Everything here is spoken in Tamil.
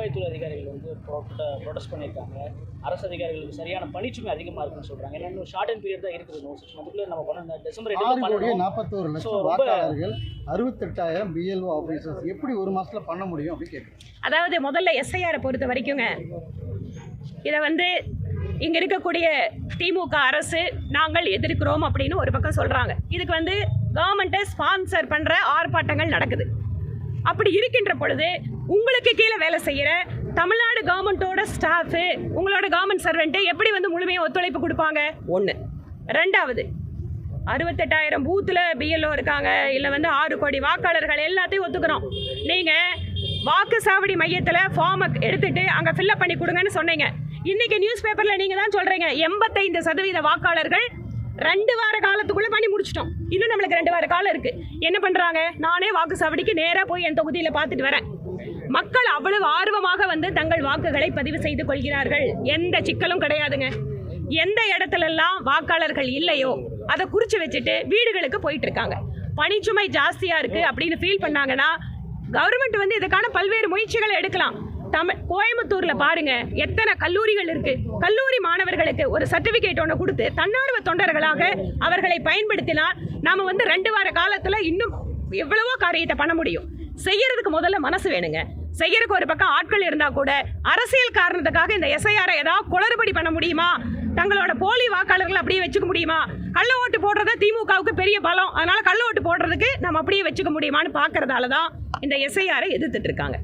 வருவாய்த்துறை அதிகாரிகள் வந்து ப்ரொடெஸ்ட் பண்ணியிருக்காங்க. அரசு அதிகாரிகளுக்கு சரியான பணிச்சுமை அதிகமாக இருக்குன்னு சொல்கிறாங்க. ஏன்னா இன்னும் ஷார்ட் அண்ட் பீரியட் தான் இருக்குது. 6 மந்த்துக்குள்ளே நம்ம பண்ண டிசம்பர் 41 லட்சம் வாக்காளர்கள் 68,000 பிஎல்ஓ ஆஃபீஸர்ஸ் எப்படி ஒரு மாதத்தில் பண்ண முடியும் அப்படின்னு கேட்குறேன். அதாவது முதல்ல எஸ்ஐஆரை பொறுத்த வரைக்குங்க, இதை வந்து இங்கே இருக்கக்கூடிய திமுக அரசு நாங்கள் எதிர்க்கிறோம் அப்படின்னு ஒரு பக்கம் சொல்கிறாங்க. இதுக்கு வந்து கவர்மெண்ட்டை ஸ்பான்சர் பண்ணுற ஆர்ப்பாட்டங்கள் நடக்குது. அப்படி இருக்கின்ற பொழுது உங்களுக்கு கீழே வேலை செய்கிற தமிழ்நாடு கவர்மெண்ட்டோட ஸ்டாஃபு, உங்களோட கவர்மெண்ட் சர்வெண்ட்டு எப்படி வந்து முழுமையாக ஒத்துழைப்பு கொடுப்பாங்க? ஒன்று. ரெண்டாவது, 68,000 பூத்தில் பிஎல்ஓ இருக்காங்க, இல்லை வந்து 6 கோடி வாக்காளர்கள் எல்லாத்தையும் ஒத்துக்கிறோம். நீங்கள் வாக்குச்சாவடி மையத்தில் ஃபார்மை எடுத்துகிட்டு அங்கே ஃபில்லப் பண்ணி கொடுங்கன்னு சொன்னீங்க. இன்றைக்கி நியூஸ் பேப்பரில் நீங்கள் தான் சொல்கிறீங்க 85% வாக்காளர்கள் 2 வார காலத்துக்குள்ளே பண்ணி முடிச்சிட்டோம். இன்னும் நம்மளுக்கு 2 வார காலம் இருக்குது. என்ன பண்ணுறாங்க? நானே வாக்குச்சாவடிக்கு நேராக போய் என் தொகுதியில் பார்த்துட்டு வரேன். மக்கள் அவ்வளவு ஆர்வமாக வந்து தங்கள் வாக்குகளை பதிவு செய்து கொள்கிறார்கள். எந்த சிக்கலும் கிடையாதுங்க. எந்த இடத்துலலாம் வாக்காளர்கள் இல்லையோ அதை குறித்து வச்சுட்டு வீடுகளுக்கு போயிட்டு இருக்காங்க. பணிச்சுமை ஜாஸ்தியாக இருக்குது அப்படின்னு ஃபீல் பண்ணாங்கன்னா கவர்மெண்ட் வந்து இதுக்கான பல்வேறு முயற்சிகளை எடுக்கலாம். கோயம்புத்தூரில் பாருங்க எத்தனை கல்லூரிகள் இருக்கு. கல்லூரி மாணவர்களுக்கு ஒரு சர்டிபிகேட் ஒன்று கொடுத்து தன்னார்வ தொண்டர்களாக அவர்களை பயன்படுத்தினால் நாம வந்து 2 வார காலத்தில் இன்னும் எவ்வளவோ காரியத்தை பண்ண முடியும். செய்யறதுக்கு முதல்ல மனசு வேணுங்க. செய்யறதுக்கு ஒரு பக்கம் ஆட்கள் இருந்தால் கூட அரசியல் காரணத்துக்காக இந்த எஸ்ஐஆரை ஏதாவது குளறுபடி பண்ண முடியுமா? தங்களோட போலி வாக்காளர்கள் அப்படியே வச்சுக்க முடியுமா? கள்ள ஓட்டு போடுறது திமுகவுக்கு பெரிய பலம். அதனால கள்ள ஓட்டு போடுறதுக்கு நம்ம அப்படியே வச்சுக்க முடியுமான்னு பார்க்கறதால தான் இந்த எஸ்ஐஆரை எதிர்த்துட்டு இருக்காங்க.